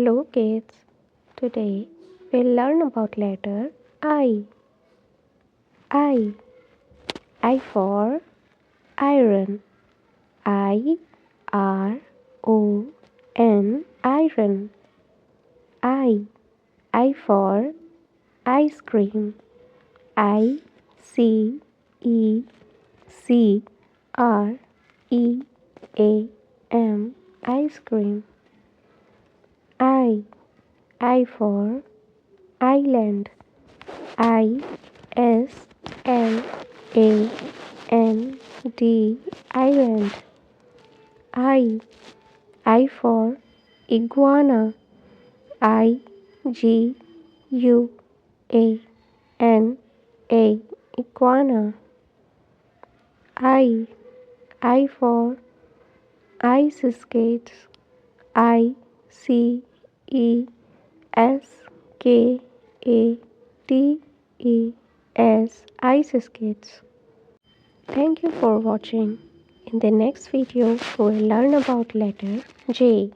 Hello kids, today we'll learn about letter I. I. I for iron. I-R-O-N, iron. I. I for ice cream. I-C-E-C-R-E-A-M, ice cream. I for island. I-S-L-A-N-D, island. I for iguana. I-G-U-A-N-A, iguana. I for ice skates. I-C-E-S-K-A-T-E-S, ice skates. Thank you for watching. In the next video, we will learn about letter J.